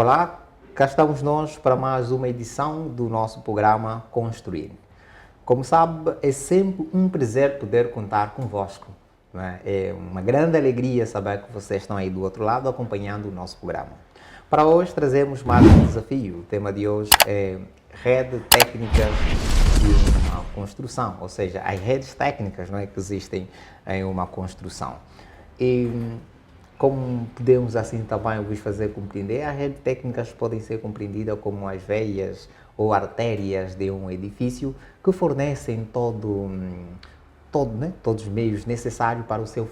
Olá, cá estamos nós para mais uma edição do nosso programa Construir. Como sabe, é sempre um prazer poder contar convosco. Não é? É uma grande alegria saber que vocês estão aí do outro lado acompanhando o nosso programa. Para hoje trazemos mais um desafio. O tema de hoje é rede técnica de uma construção, ou seja, as redes técnicas, não é, que existem em uma construção. E como podemos assim também vos fazer compreender, as redes técnicas podem ser compreendidas como as veias ou artérias de um edifício que fornecem todos os meios necessários para o seu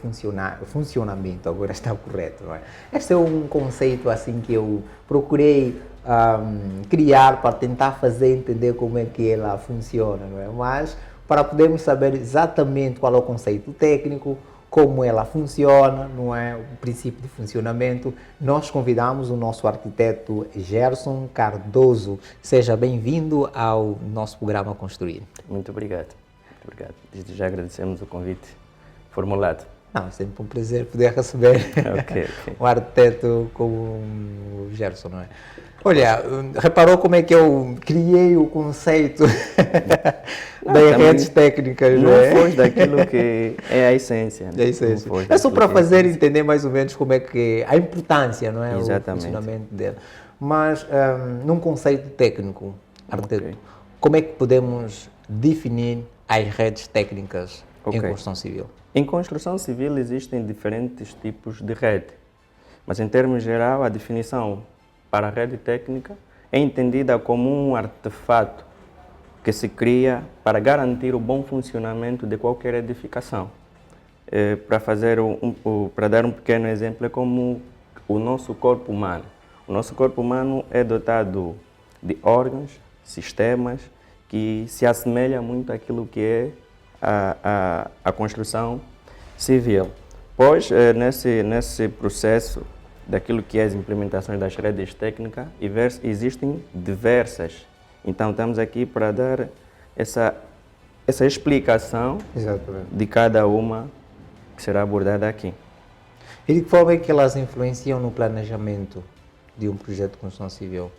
funcionamento, agora está correto, não é? Este é um conceito assim que eu procurei criar para tentar fazer entender como é que ela funciona, não é? Mas para podermos saber exatamente qual é o conceito técnico, como ela funciona, não é? O princípio de funcionamento, nós convidamos o nosso arquiteto Gerson Cardoso. Seja bem-vindo ao nosso programa Construir. Muito obrigado. Muito obrigado. Desde já agradecemos o convite formulado. Não, é sempre um prazer poder receber Okay. um arquiteto como o Gerson, não é? Olha, reparou como é que eu criei o conceito das redes técnicas, não é? Não foge daquilo que é a essência. Né? É só para fazer entender mais ou menos como é que a importância, não é? Exatamente. O funcionamento dele. Mas num conceito técnico, arquiteto, Okay. como é que podemos definir as redes técnicas em construção civil? Em construção civil existem diferentes tipos de rede, mas em termos geral a definição para a rede técnica é entendida como um artefato que se cria para garantir o bom funcionamento de qualquer edificação. Para dar um pequeno exemplo, é como o nosso corpo humano. O nosso corpo humano é dotado de órgãos, sistemas, que se assemelha muito àquilo que é a construção civil. Pois, nesse processo daquilo que é as implementações das redes técnicas, existem diversas. Então, estamos aqui para dar essa explicação de cada uma que será abordada aqui. E de que forma é que elas influenciam no planejamento de um projeto de construção civil?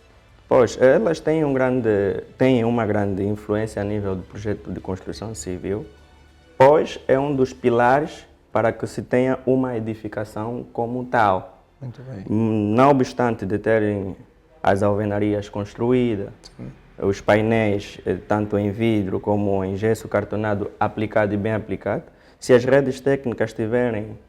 Pois, elas têm uma grande influência a nível do projeto de construção civil, pois é um dos pilares para que se tenha uma edificação como tal. Muito bem. Não obstante de terem as alvenarias construídas, os painéis, tanto em vidro como em gesso cartonado, aplicado e bem aplicado, se as redes técnicas estiverem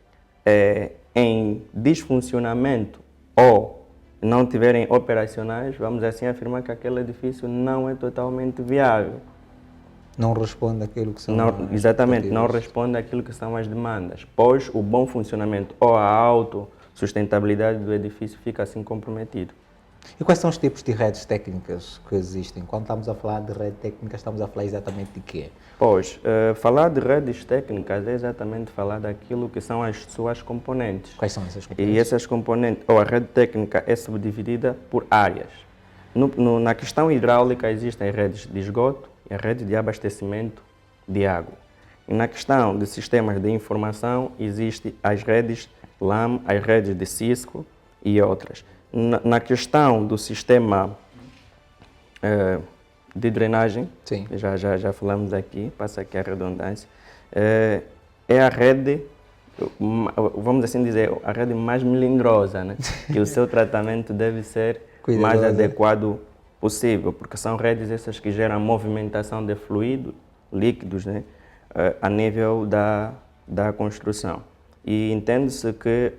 em disfuncionamento ou não estiverem operacionais, vamos assim afirmar que aquele edifício não é totalmente viável. Não responde àquilo que são Exatamente, não responde àquilo que são as demandas, pois o bom funcionamento ou a autossustentabilidade do edifício fica assim comprometido. E quais são os tipos de redes técnicas que existem? Quando estamos a falar de rede técnica, estamos a falar exatamente de quê? Pois, falar de redes técnicas é exatamente falar daquilo que são as suas componentes. Quais são essas componentes? E essas componentes, ou a rede técnica é subdividida por áreas. Na questão hidráulica existem redes de esgoto e a rede de abastecimento de água. E na questão de sistemas de informação existem as redes LAM, as redes de Cisco e outras. Na questão do sistema de drenagem, Sim. já falamos aqui, passa aqui a redundância, é a rede, vamos assim dizer, a rede mais melindrosa, né? Que o seu tratamento deve ser mais adequado possível, porque são redes essas que geram movimentação de fluidos, líquidos, né? A nível da construção. E entende-se que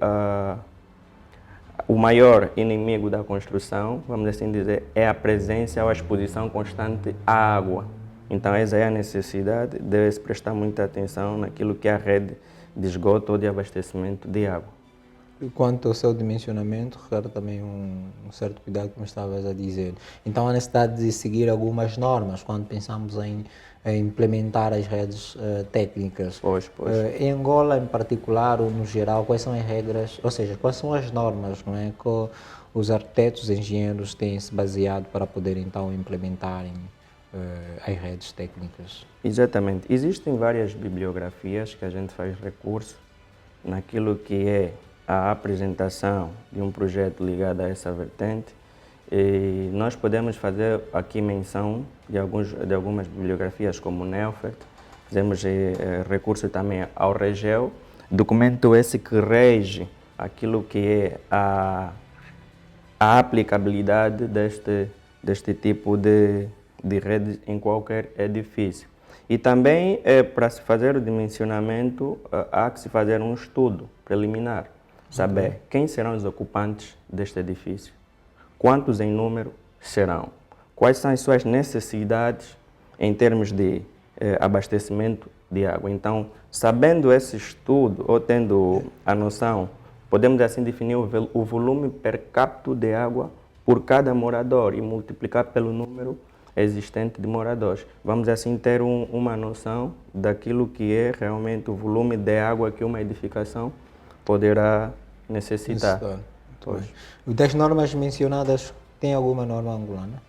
o maior inimigo da construção, vamos assim dizer, é a presença ou a exposição constante à água. Então, essa é a necessidade, deve-se prestar muita atenção naquilo que é a rede de esgoto ou de abastecimento de água. E quanto ao seu dimensionamento, requer também um certo cuidado, como estavas a dizer. Então, há necessidade de seguir algumas normas quando pensamos em implementar as redes técnicas. Pois. Em Angola, em particular, ou no geral, quais são as regras, ou seja, quais são as normas, não é, que os arquitetos e engenheiros têm se baseado para poder, então, implementarem as redes técnicas? Exatamente. Existem várias bibliografias que a gente faz recurso naquilo que é a apresentação de um projeto ligado a essa vertente E nós podemos fazer aqui menção de algumas bibliografias como o Neofert, fizemos recurso também ao Regeu, documento esse que rege aquilo que é a aplicabilidade deste tipo de rede em qualquer edifício. E também, para se fazer o dimensionamento, há que se fazer um estudo preliminar, saber quem serão os ocupantes deste edifício, quantos em número serão, quais são as suas necessidades em termos de abastecimento de água. Então, sabendo esse estudo ou tendo a noção, podemos assim definir o volume per capita de água por cada morador e multiplicar pelo número existente de moradores. Vamos assim ter uma noção daquilo que é realmente o volume de água que uma edificação poderá necessitar. Das normas mencionadas, tem alguma norma angolana?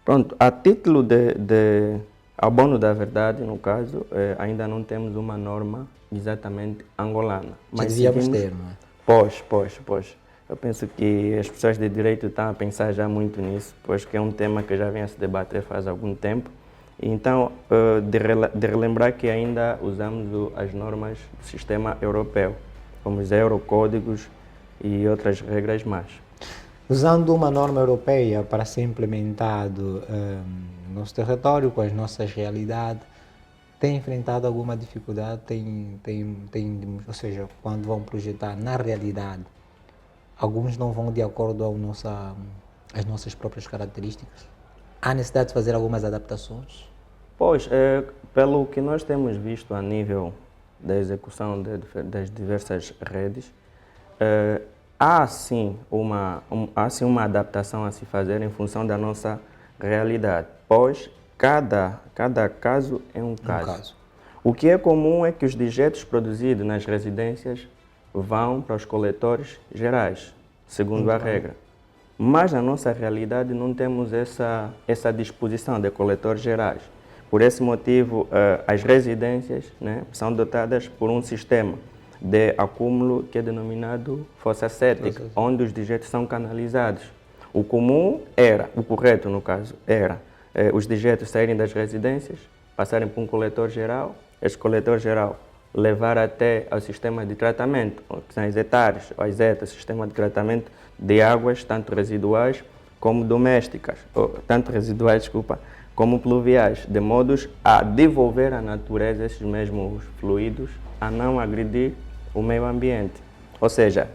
Pronto, a título de abono da verdade, no caso, ainda não temos uma norma exatamente angolana. Mas devíamos ter, não é? Pois. Eu penso que as pessoas de direito estão a pensar já muito nisso, pois que é um tema que já vem a se debater faz algum tempo. Então, de relembrar que ainda usamos as normas do sistema europeu, como os eurocódigos e outras regras mais. Usando uma norma europeia para ser implementado no nosso território, com as nossas realidades, tem enfrentado alguma dificuldade? Ou seja, quando vão projetar na realidade, alguns não vão de acordo às nossas próprias características? Há necessidade de fazer algumas adaptações? Pois, pelo que nós temos visto a nível da execução das diversas redes, há sim uma adaptação a se fazer em função da nossa realidade, pois cada caso é um caso. O que é comum é que os dejetos produzidos nas residências vão para os coletores gerais, segundo a regra. Mas na nossa realidade não temos essa disposição de coletores gerais. Por esse motivo, as residências, né, são dotadas por um sistema de acúmulo que é denominado fossa séptica, onde os dejetos são canalizados. O correto no caso, era os dejetos saírem das residências, passarem para um coletor geral, esse coletor geral levar até ao sistema de tratamento, que são as ETARs, ou as ETA, sistema de tratamento de águas, tanto residuais como domésticas, como pluviais, de modos a devolver à natureza esses mesmos fluidos, a não agredir o meio ambiente. Ou seja,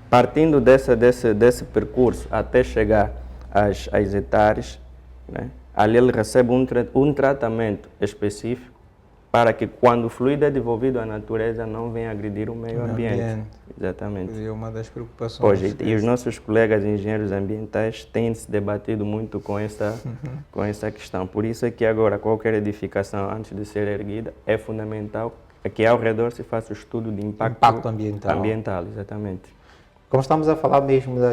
partindo desse percurso até chegar às ETARs, né, ali ele recebe um tratamento específico para que quando o fluido é devolvido à natureza não venha agredir o meio ambiente. Exatamente. É uma das preocupações. Pois, e os nossos colegas engenheiros ambientais têm se debatido muito com essa questão. Por isso é que agora qualquer edificação, antes de ser erguida, é fundamental que ao redor se faça o estudo de impacto ambiental. Exatamente. Como estamos a falar mesmo da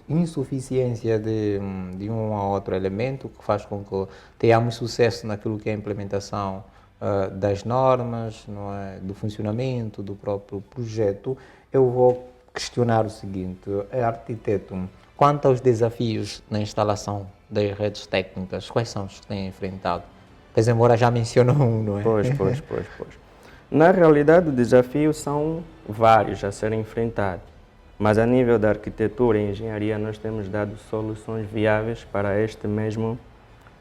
insuficiência de um ou outro elemento que faz com que tenhamos sucesso naquilo que é a implementação das normas, não é, do funcionamento do próprio projeto, eu vou questionar o seguinte: arquiteto, quanto aos desafios na instalação das redes técnicas, quais são os que têm enfrentado? Pois embora já mencionou um, não é? Pois. Na realidade, os desafios são vários a serem enfrentados, mas a nível da arquitetura e engenharia nós temos dado soluções viáveis para este mesmo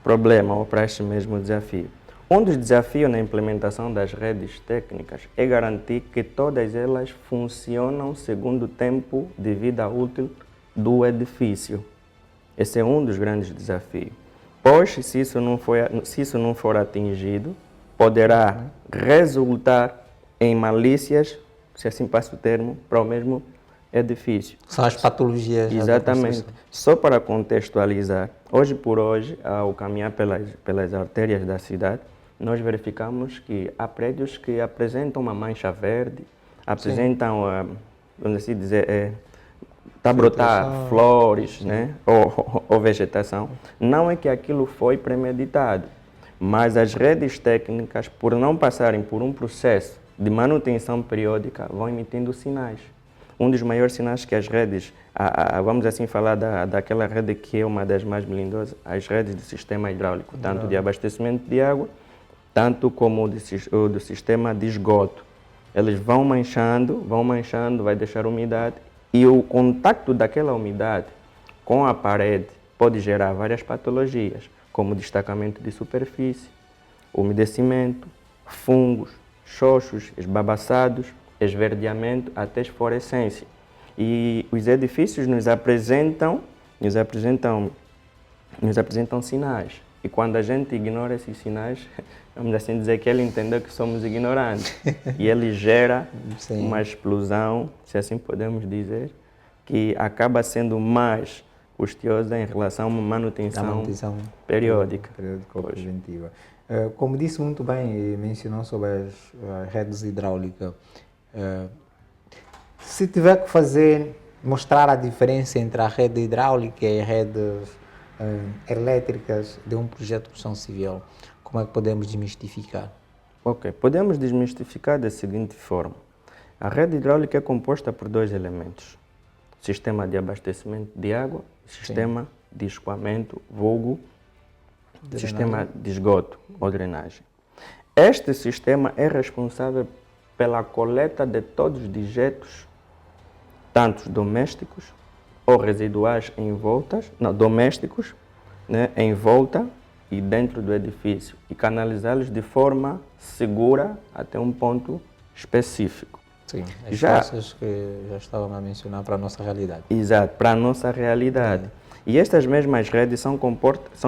problema ou para este mesmo desafio. Um dos desafios na implementação das redes técnicas é garantir que todas elas funcionam segundo o tempo de vida útil do edifício. Esse é um dos grandes desafios. Pois, se isso não for atingido, poderá resultar em malícias, se assim passa o termo, para o mesmo edifício. São as patologias. Exatamente. Só para contextualizar, hoje por hoje, ao caminhar pelas artérias da cidade, nós verificamos que há prédios que apresentam uma mancha verde, apresentam, vamos assim dizer, está a brotar flores, né? ou vegetação. Não é que aquilo foi premeditado, mas as redes técnicas, por não passarem por um processo de manutenção periódica, vão emitindo sinais. um dos maiores sinais que as redes, vamos assim falar daquela rede que é uma das mais melindrosas, as redes do sistema hidráulico, tanto de abastecimento de água, tanto como o do sistema de esgoto. Eles vão manchando, vai deixar umidade, e o contacto daquela umidade com a parede pode gerar várias patologias, como destacamento de superfície, umedecimento, fungos, xoxos, esbabaçados, esverdeamento, até esflorescência. E os edifícios nos apresentam sinais. E quando a gente ignora esses sinais, vamos assim dizer que ele entendeu que somos ignorantes. E ele gera uma explosão, se assim podemos dizer, que acaba sendo mais custosa em relação a uma manutenção periódica. Preventiva. Como disse muito bem e mencionou sobre as redes hidráulicas, se tiver que mostrar a diferença entre a rede hidráulica e as redes elétricas de um projeto de construção civil, como é que podemos desmistificar? Ok, podemos desmistificar da seguinte forma. A rede hidráulica é composta por dois elementos: sistema de abastecimento de água e sistema de escoamento, vulgo sistema de esgoto ou drenagem. Este sistema é responsável pela coleta de todos os dejetos, tanto domésticos ou residuais domésticos, em volta e dentro do edifício, e canalizá-los de forma segura até um ponto específico. Sim, as forças que já estavam a mencionar para a nossa realidade. Exato, para a nossa realidade. E estas mesmas redes são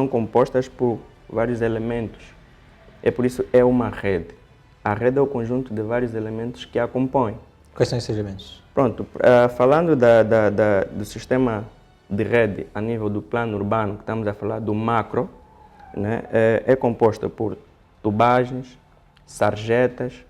compostas por vários elementos. É por isso é uma rede. A rede é o conjunto de vários elementos que a compõem. Quais são esses elementos? Pronto, falando do sistema de rede a nível do plano urbano, que estamos a falar do macro, né, é composta por tubagens, sarjetas,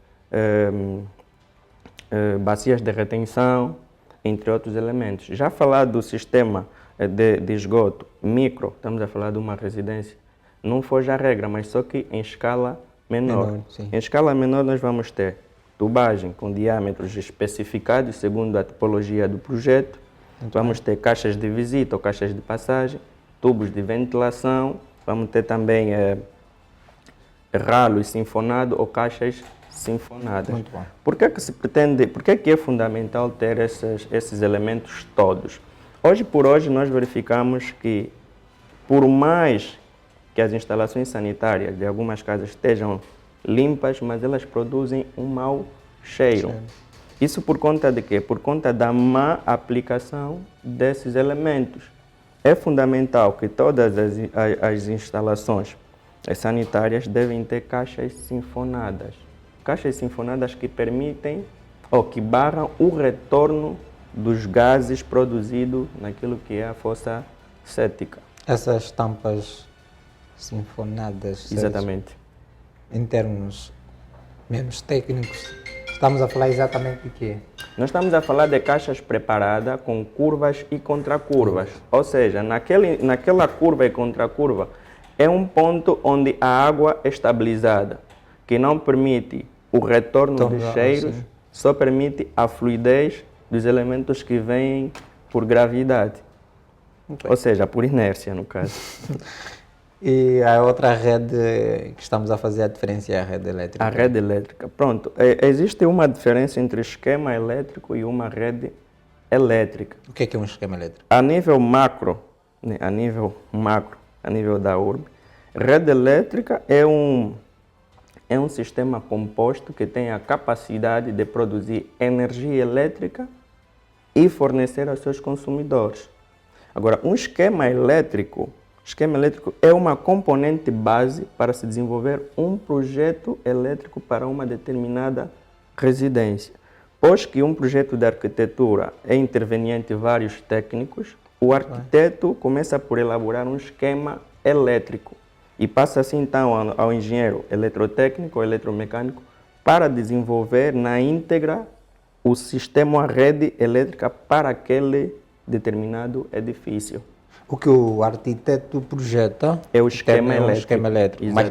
bacias de retenção, entre outros elementos. Já falar do sistema de esgoto micro, estamos a falar de uma residência, não foge à regra, mas só que em escala menor. Em escala menor nós vamos ter tubagem com diâmetros especificados segundo a tipologia do projeto. Vamos ter caixas de visita ou caixas de passagem, tubos de ventilação, vamos ter também ralos sinfonados ou caixas sinfonadas. Muito bom. Por que é fundamental ter esses elementos todos? Hoje por hoje nós verificamos que, por mais que as instalações sanitárias de algumas casas estejam limpas, mas elas produzem um mau cheiro. Isso por conta de quê? Por conta da má aplicação desses elementos. É fundamental que todas as instalações sanitárias devem ter caixas sinfonadas. Caixas sinfonadas que permitem ou que barram o retorno dos gases produzidos naquilo que é a fossa séptica. Essas tampas sinfonadas, exatamente. Em termos menos técnicos, estamos a falar exatamente de quê? Nós estamos a falar de caixas preparadas com curvas e contracurvas. Ou seja, naquela curva e contracurva é um ponto onde a água é estabilizada, que não permite o retorno dos cheiros, só permite a fluidez dos elementos que vêm por gravidade. Ou seja, por inércia, no caso. E a outra rede que estamos a fazer a diferença é a rede elétrica? A rede elétrica. Pronto, existe uma diferença entre esquema elétrico e uma rede elétrica. O que é um esquema elétrico? A nível macro, né, a nível da urbe, rede elétrica é um sistema composto que tem a capacidade de produzir energia elétrica e fornecer aos seus consumidores. Agora, um esquema elétrico é uma componente base para se desenvolver um projeto elétrico para uma determinada residência. Pois que um projeto de arquitetura é interveniente em vários técnicos, o arquiteto começa por elaborar um esquema elétrico e passa assim então ao engenheiro eletrotécnico ou eletromecânico para desenvolver na íntegra o sistema, a rede elétrica para aquele determinado edifício. O que o arquiteto projeta é o esquema elétrico. Mas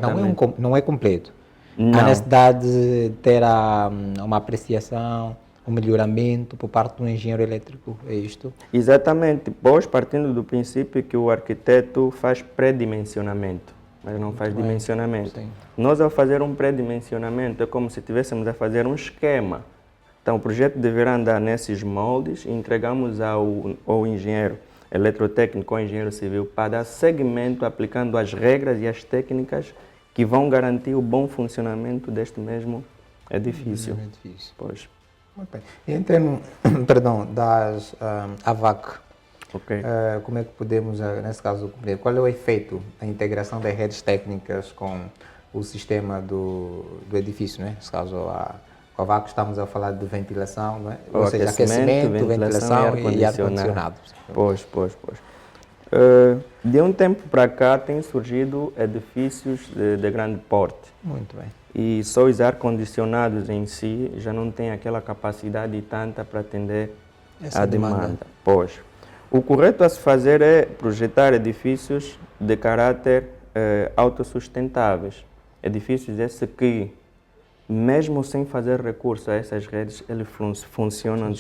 não é completo. Não. Há necessidade de ter uma apreciação, um melhoramento por parte do engenheiro elétrico, é isto? Exatamente, pois partindo do princípio que o arquiteto faz pré-dimensionamento, mas não faz dimensionamento. Sim. Nós, ao fazer um pré-dimensionamento, é como se estivéssemos a fazer um esquema. Então, o projeto deverá andar nesses moldes e entregamos ao engenheiro eletrotécnico ou engenheiro civil para dar seguimento aplicando as regras e as técnicas que vão garantir o bom funcionamento deste mesmo edifício. Pois. Muito bem. E em termos, perdão, das AVAC, Okay. Como é que podemos, nesse caso, compreender? Qual é o efeito da integração das redes técnicas com o sistema do edifício, né? Nesse caso, com a AVAC estamos a falar de ventilação, não é? Ou seja, aquecimento, ventilação e ar-condicionado. Pois. De um tempo para cá têm surgido edifícios de grande porte. Muito bem. E só os ar-condicionados em si já não têm aquela capacidade tanta para atender a demanda. Pois. O correto a se fazer é projetar edifícios de caráter autossustentáveis. Edifícios esses que, mesmo sem fazer recurso a essas redes, eles funcionam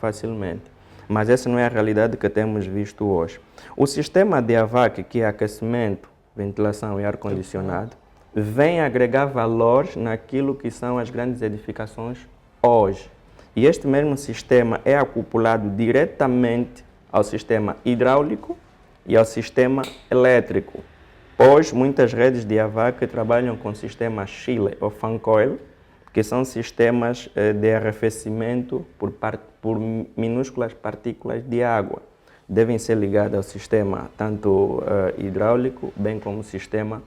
facilmente. Mas essa não é a realidade que temos visto hoje. O sistema de AVAC, que é aquecimento, ventilação e ar-condicionado, vem agregar valores naquilo que são as grandes edificações hoje. E este mesmo sistema é acoplado diretamente ao sistema hidráulico e ao sistema elétrico. Hoje, muitas redes de AVAC trabalham com sistemas Chile ou fan coil, que são sistemas de arrefecimento por minúsculas partículas de água. Devem ser ligados ao sistema tanto hidráulico, bem como o sistema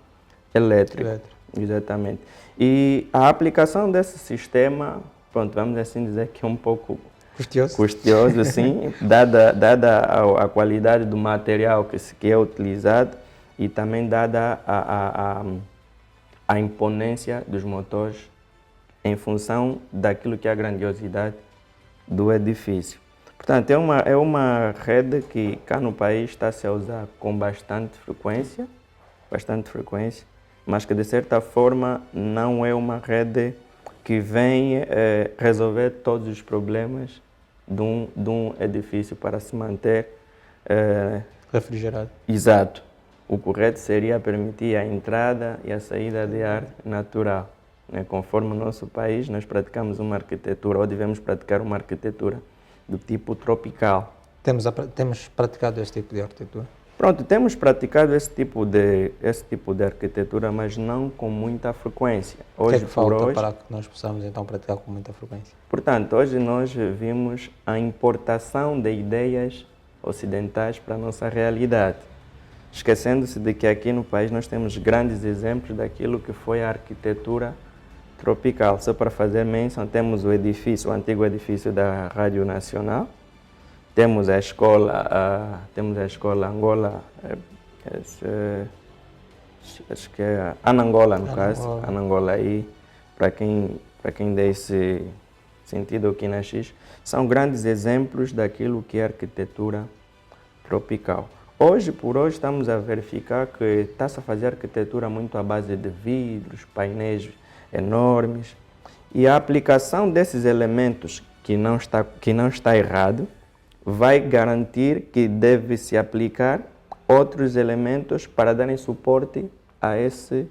elétrico. Exatamente. E a aplicação desse sistema, pronto, vamos assim dizer que é um pouco custoso, sim, dada a qualidade do material que é utilizado e também dada a imponência dos motores em função daquilo que é a grandiosidade do edifício. Portanto, é uma rede que cá no país está-se a usar com bastante frequência, mas que de certa forma não é uma rede que vem resolver todos os problemas de um edifício para se manter refrigerado. Exato. O correto seria permitir a entrada e a saída de ar natural. Conforme o nosso país, nós praticamos uma arquitetura, ou devemos praticar uma arquitetura do tipo tropical. Temos praticado esse tipo de arquitetura? Pronto, temos praticado esse tipo de arquitetura, mas não com muita frequência. Hoje, o que é que falta para que nós possamos então praticar com muita frequência? Portanto, hoje nós vimos a importação de ideias ocidentais para a nossa realidade, esquecendo-se de que aqui no país nós temos grandes exemplos daquilo que foi a arquitetura tropical. Só para fazer menção, temos o antigo edifício da Rádio Nacional, temos a escola Angola, acho que é Anangola no caso, Anangola aí, para quem dê esse sentido aqui na X, são grandes exemplos daquilo que é arquitetura tropical. Hoje por hoje estamos a verificar que está-se a fazer arquitetura muito à base de vidros, painéis enormes, e a aplicação desses elementos que não está errado, vai garantir que deve se aplicar outros elementos para darem suporte a esse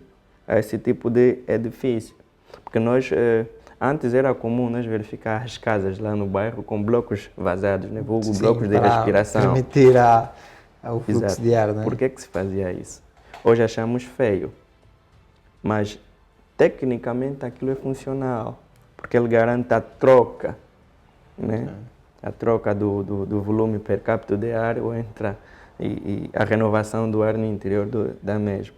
tipo de edifício. Porque nós, antes era comum nós verificar as casas lá no bairro com blocos vazados, né? Blocos de respiração. Para permitir o fluxo de ar, né? Por que se fazia isso? Hoje achamos feio, mas tecnicamente aquilo é funcional, porque ele garante a troca, né? A troca do volume per capita de ar e a renovação do ar no interior da mesma.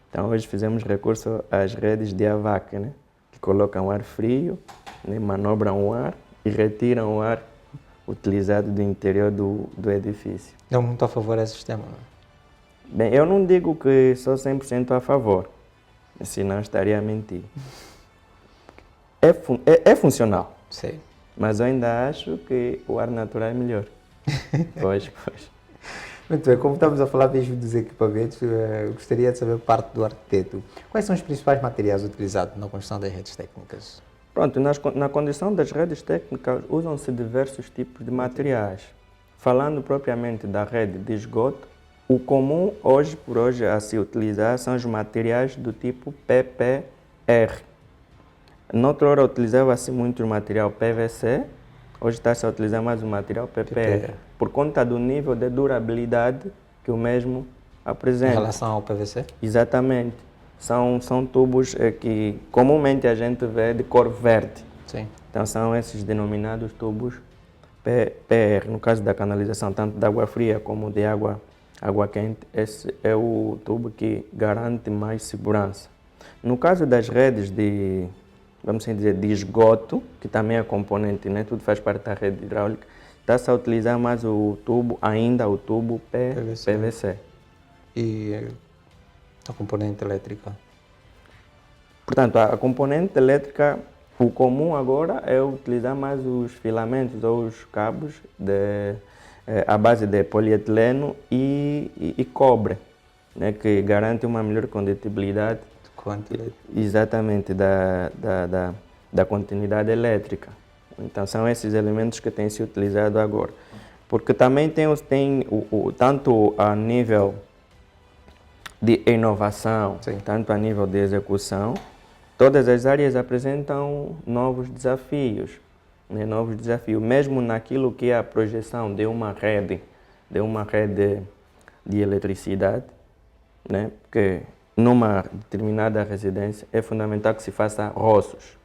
Então hoje fizemos recurso às redes de AVAC, né? Que colocam ar frio, né? Manobram o ar e retiram o ar utilizado do interior do edifício. É muito a favor desse sistema, não é? Bem, eu não digo que sou 100% a favor, senão estaria a mentir. É funcional. Sim. Mas eu ainda acho que o ar natural é melhor. Pois. Muito bem, como estamos a falar mesmo dos equipamentos, gostaria de saber parte do arquiteto. Quais são os principais materiais utilizados na construção das redes técnicas? Pronto, na condição das redes técnicas, usam-se diversos tipos de materiais. Falando propriamente da rede de esgoto, o comum hoje por hoje a se utilizar são os materiais do tipo PPR. Noutra hora utilizava-se muito o material PVC, hoje está-se a utilizar mais o material PPR, por conta do nível de durabilidade que o mesmo apresenta. Em relação ao PVC? Exatamente. São tubos que comumente a gente vê de cor verde. Sim. Então são esses denominados tubos PR. No caso da canalização, tanto de água fria como de água quente, esse é o tubo que garante mais segurança. No caso das redes de, vamos assim dizer, de esgoto, que também é componente, né? Tudo faz parte da rede hidráulica, está-se a utilizar mais o tubo PVC. E a componente elétrica? Portanto, a componente elétrica, o comum agora é utilizar mais os filamentos ou os cabos à base de polietileno e cobre, né, que garante uma melhor condutibilidade. Exatamente, da continuidade elétrica. Então, são esses elementos que têm se utilizado agora. Porque também tem tanto a nível de inovação, sim, tanto a nível de execução, todas as áreas apresentam novos desafios, né? Novos desafios, mesmo naquilo que é a projeção de uma rede de eletricidade, né? Porque numa determinada residência é fundamental que se faça roços,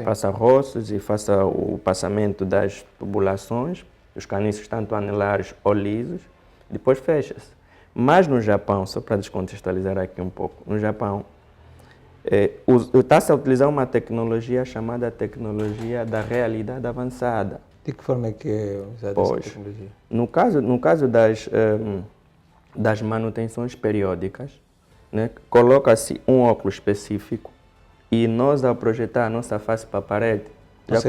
faça roços e faça o passamento das tubulações, os caniços tanto anelares ou lisos, depois fecha-se. Mas no Japão, só para descontextualizar aqui um pouco, no Japão está-se a utilizar uma tecnologia chamada tecnologia da realidade avançada. De que forma é que é usada essa tecnologia? No caso das manutenções periódicas, né, coloca-se um óculos específico e nós, ao projetar a nossa face para a parede, já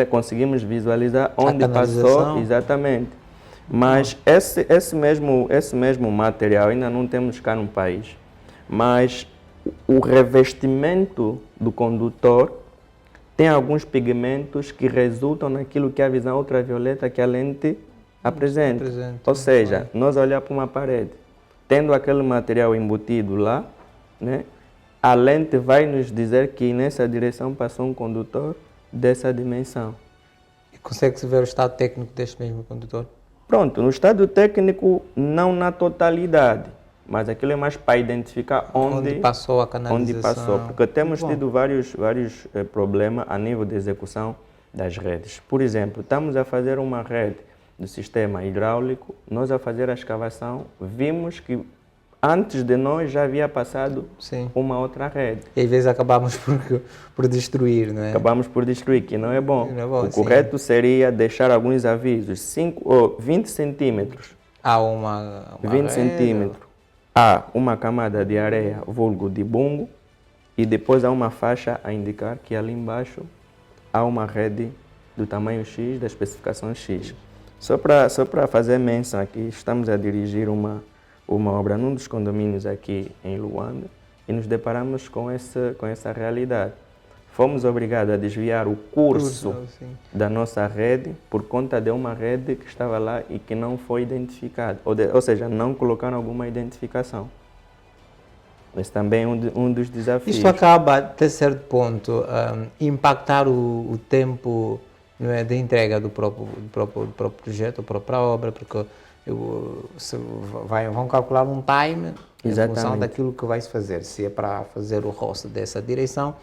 conseguimos visualizar onde passou exatamente. Mas esse mesmo material ainda não temos cá no país, mas o revestimento do condutor tem alguns pigmentos que resultam naquilo que é a visão ultravioleta que a lente apresenta. Ou seja, nós olhar para uma parede, tendo aquele material embutido lá, né, a lente vai nos dizer que nessa direção passou um condutor dessa dimensão. E consegue-se ver o estado técnico deste mesmo condutor? Pronto, no estado técnico, não na totalidade, mas aquilo é mais para identificar onde passou a canalização. Porque temos tido vários problemas a nível de execução das redes. Por exemplo, estamos a fazer uma rede do sistema hidráulico, nós a fazer a escavação, vimos que antes de nós já havia passado uma outra rede. E às vezes acabamos por destruir, não é? Acabamos por destruir, que não é bom. O correto seria deixar alguns avisos, 5 ou 20 centímetros. Há uma 20 centímetros. Há uma camada de areia, vulgo de bumbo, e depois há uma faixa a indicar que ali embaixo há uma rede do tamanho X, da especificação X. Só para fazer menção aqui, estamos a dirigir uma obra num dos condomínios aqui em Luanda e nos deparamos com essa realidade. Fomos obrigados a desviar o curso da nossa rede por conta de uma rede que estava lá e que não foi identificada, ou seja, não colocaram alguma identificação. Esse também é um dos desafios. Isto acaba, até certo ponto, impactar o tempo, não é, de entrega do próprio projeto, da própria obra, porque vão calcular um time em função daquilo que vai se fazer. Se é para fazer o rosto dessa direção,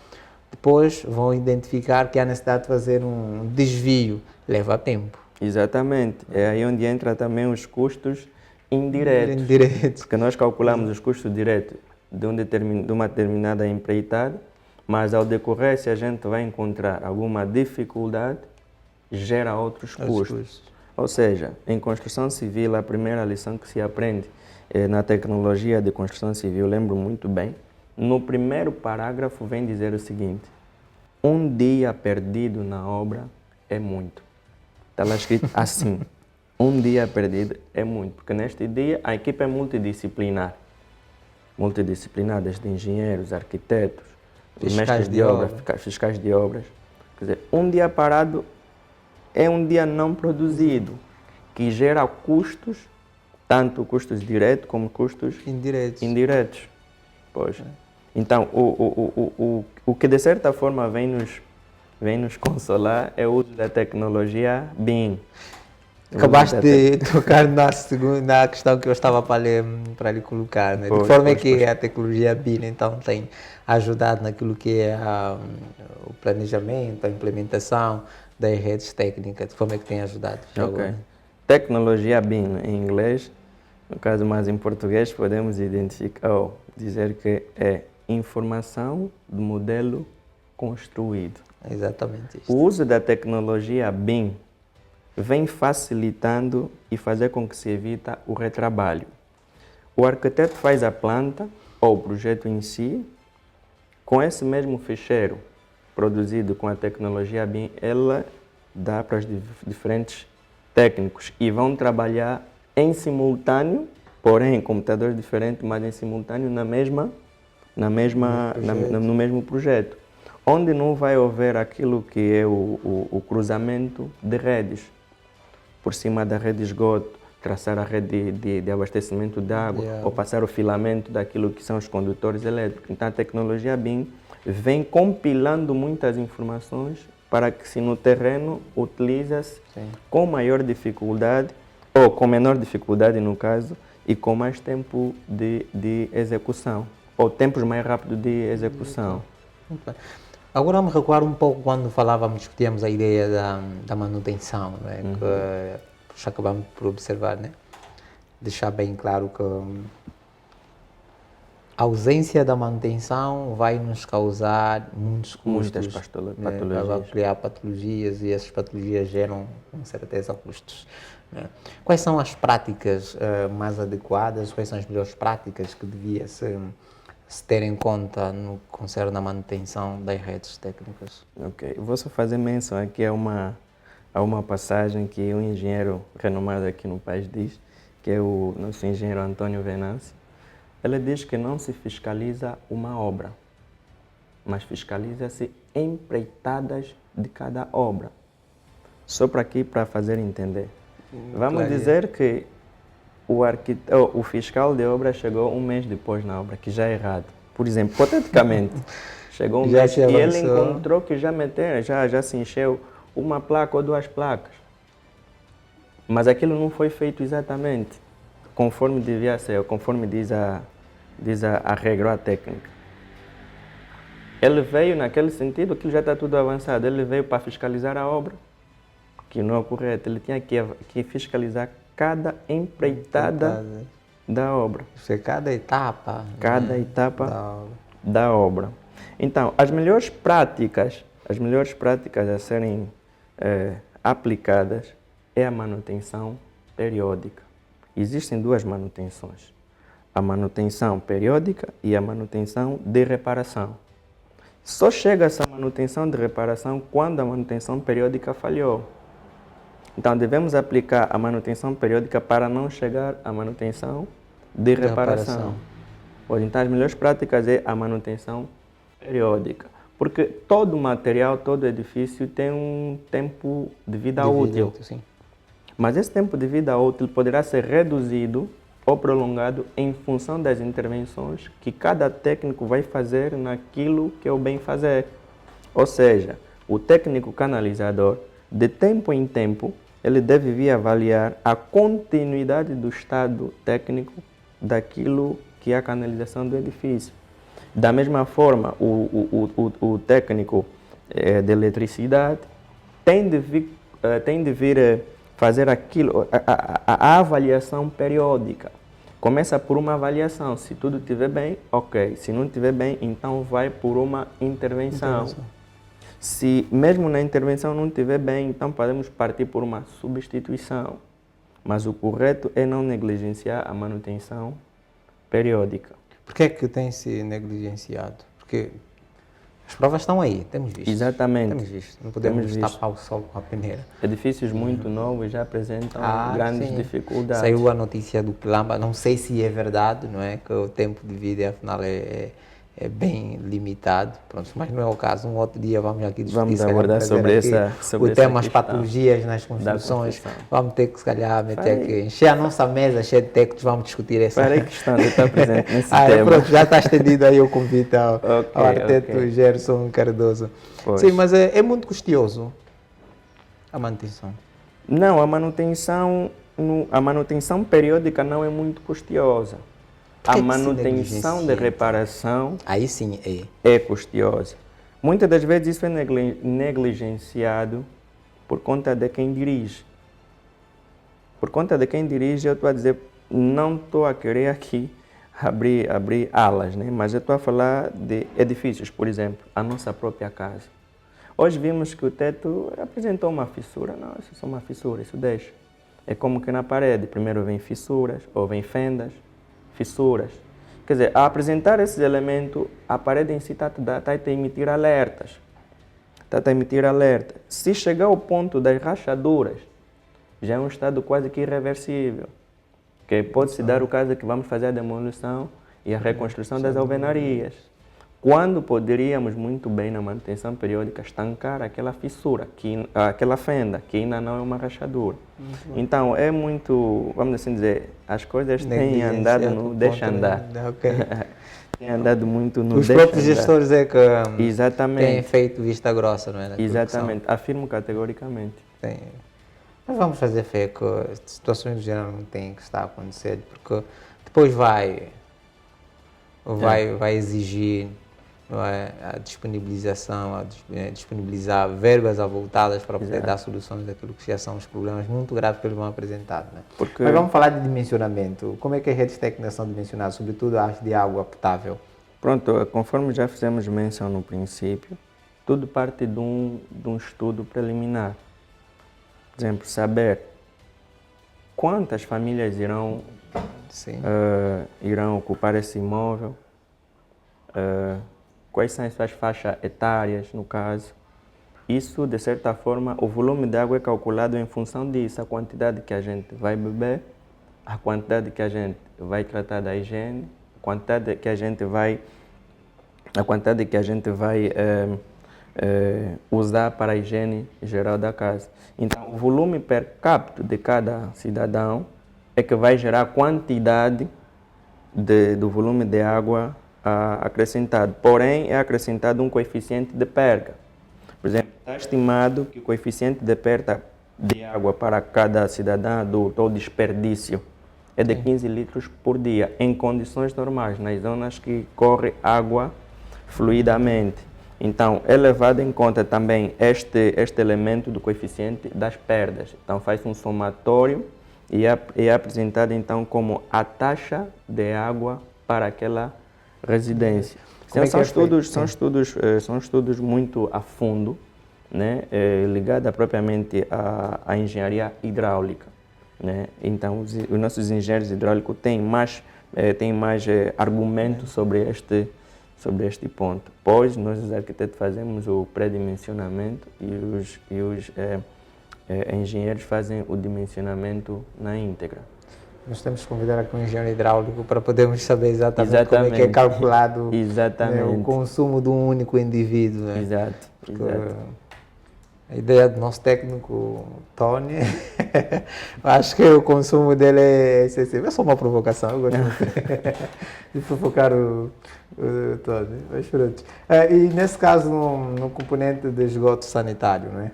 depois vão identificar que há necessidade de fazer um desvio, leva tempo. Exatamente, é aí onde entra também os custos indiretos. Porque nós calculamos os custos diretos de uma determinada empreitada, mas ao decorrer, se a gente vai encontrar alguma dificuldade, gera outros custos. Ou seja, em construção civil, a primeira lição que se aprende na tecnologia de construção civil, lembro muito bem, no primeiro parágrafo vem dizer o seguinte: um dia perdido na obra é muito. Está lá escrito assim, um dia perdido é muito, porque neste dia a equipe é multidisciplinar, desde engenheiros, arquitetos, mestres de obras, fiscais de obras. Quer dizer, um dia parado é um dia não produzido, que gera custos, tanto custos diretos como custos indiretos. Pois. Então, o que de certa forma vem nos consolar é o uso da tecnologia BIM. Acabaste de tocar na questão que eu estava para lhe colocar, né? De forma que a tecnologia BIM então tem ajudado naquilo que é o planejamento, a implementação das redes técnicas, de forma que tem ajudado. Tecnologia BIM em inglês, no caso mais em português, podemos identificar ou dizer que é informação do modelo construído. Exatamente isso. O uso da tecnologia BIM vem facilitando e fazer com que se evita o retrabalho. O arquiteto faz a planta ou o projeto em si, com esse mesmo ficheiro produzido com a tecnologia BIM, ela dá para os diferentes técnicos e vão trabalhar em simultâneo, porém em computadores diferentes, mas em simultâneo no mesmo projeto, onde não vai haver aquilo que é o cruzamento de redes. Por cima da rede de esgoto, traçar a rede de abastecimento de água, ou passar o filamento daquilo que são os condutores elétricos. Então a tecnologia BIM vem compilando muitas informações para que, se no terreno, utiliza-se com maior dificuldade, ou com menor dificuldade no caso, e com mais tempo de execução, ou tempos mais rápidos de execução. Muito bem. Agora me recuar um pouco quando discutíamos a ideia da manutenção, né? Que acabamos por observar, né? Deixar bem claro que a ausência da manutenção vai nos causar muitos custos, muitas patologias. Né? Vai criar patologias e essas patologias geram, com certeza, custos. Né? Quais são as práticas mais adequadas, quais são as melhores práticas que devia se ter em conta no que concerne à manutenção das redes técnicas? Ok, vou só fazer menção aqui a uma passagem que um engenheiro renomado aqui no país diz, que é o nosso engenheiro Antônio Venâncio. Ele diz que não se fiscaliza uma obra, mas fiscaliza-se empreitadas de cada obra. Só para fazer entender. Vamos dizer que o fiscal de obra chegou um mês depois na obra, que já é errado. Por exemplo, hipoteticamente, chegou um mês e ele encontrou que já se encheu uma placa ou duas placas. Mas aquilo não foi feito exatamente conforme devia ser, conforme diz a regra, a técnica. Ele veio naquele sentido, aquilo já está tudo avançado, ele veio para fiscalizar a obra, que não é correto. Ele tinha que fiscalizar cada empreitada da obra. Cada etapa. Cada etapa da obra. Então, as melhores práticas a serem aplicadas é a manutenção periódica. Existem duas manutenções: a manutenção periódica e a manutenção de reparação. Só chega essa manutenção de reparação quando a manutenção periódica falhou. Então, devemos aplicar a manutenção periódica para não chegar à manutenção de reparação. Então, as melhores práticas é a manutenção periódica, porque todo material, todo edifício tem um tempo de vida útil. Sim. Mas esse tempo de vida útil poderá ser reduzido ou prolongado em função das intervenções que cada técnico vai fazer naquilo que é o bem fazer. Ou seja, o técnico canalizador, de tempo em tempo, ele deve vir avaliar a continuidade do estado técnico daquilo que é a canalização do edifício. Da mesma forma, o técnico de eletricidade tem de vir fazer aquilo, a avaliação periódica. Começa por uma avaliação. Se tudo estiver bem, ok. Se não estiver bem, então vai por uma intervenção. Se mesmo na intervenção não estiver bem, então podemos partir por uma substituição. Mas o correto é não negligenciar a manutenção periódica. Por que é que tem se negligenciado? Porque as provas estão aí, temos visto. Exatamente. Temos visto. Não podemos tapar o sol com a peneira. Edifícios muito novos já apresentam grandes dificuldades. Saiu a notícia do Quilamba, não sei se é verdade, não é? Que o tempo de vida, afinal, é é bem limitado, pronto, mas não é o caso. Um outro dia vamos aqui discutir, Vamos abordar sobre o tema as patologias nas construções. Vamos ter que, se calhar, encher a nossa mesa cheia de técnicos, vamos discutir essa. Farei questão de estar presente nesse tema. Pronto, já está estendido aí o convite ao arquiteto Gerson Cardoso. Pois. Sim, mas é muito custoso a manutenção. Não, a manutenção periódica não é muito custosa. A manutenção de reparação aí sim é custosa. Muitas das vezes isso é negligenciado por conta de quem dirige. Por conta de quem dirige, eu estou a dizer, não estou a querer aqui abrir alas, né? Mas eu estou a falar de edifícios, por exemplo, a nossa própria casa. Hoje vimos que o teto apresentou uma fissura. Não, isso é só uma fissura, isso deixa. É como que na parede, primeiro vem fissuras, ou vem fendas, fissuras. Quer dizer, a apresentar esses elementos, a parede em si está a emitir alertas. Está a emitir alerta. Se chegar ao ponto das rachaduras, já é um estado quase que irreversível. Que pode-se dar o caso de que vamos fazer a demolição e a reconstrução das alvenarias. Quando poderíamos muito bem, na manutenção periódica, estancar aquela fissura, aquela fenda, que ainda não é uma rachadura. Então, é muito, vamos assim dizer, as coisas têm andado no deixa andar. Tem andado muito no deixa andar. Os próprios gestores é que têm feito vista grossa, não é? Exatamente, afirmo categoricamente. Tem. Mas vamos fazer fé que situações do género não têm que estar a acontecer, porque depois vai exigir, não é, a disponibilização, disponibilizar verbas avultadas para poder dar soluções daquilo que já são os problemas muito graves que eles vão apresentar. Né? Mas vamos falar de dimensionamento. Como é que as redes técnicas são dimensionadas, sobretudo as de água potável? Pronto, conforme já fizemos menção no princípio, tudo parte de um estudo preliminar. Por exemplo, saber quantas famílias irão ocupar esse imóvel, quais são as suas faixas etárias, no caso. Isso, de certa forma, o volume de água é calculado em função disso, a quantidade que a gente vai beber, a quantidade que a gente vai tratar da higiene, a quantidade que a gente vai usar para a higiene geral da casa. Então, o volume per capita de cada cidadão é que vai gerar a quantidade do volume de água acrescentado. Porém, é acrescentado um coeficiente de perca. Por exemplo, está estimado que o coeficiente de perda de água para cada cidadão adulto ou desperdício é de 15 litros por dia, em condições normais, nas zonas que corre água fluidamente. Então, é levado em conta também este elemento do coeficiente das perdas. Então, faz um somatório e é apresentado então como a taxa de água para aquela residência. Então, são estudos muito a fundo, né, ligados propriamente à engenharia hidráulica. Né? Então, os nossos engenheiros hidráulicos têm mais argumentos sobre este ponto. Pois nós, os arquitetos, fazemos o pré-dimensionamento e os engenheiros fazem o dimensionamento na íntegra. Nós temos que convidar aqui um engenheiro hidráulico para podermos saber exatamente como é que é calculado né, o consumo de um único indivíduo. Né? Exato. A ideia do nosso técnico, Tony, acho que o consumo dele é excessivo. É só uma provocação, eu gosto de provocar o Tony. Mas pronto. E nesse caso, no componente de esgoto sanitário, não é?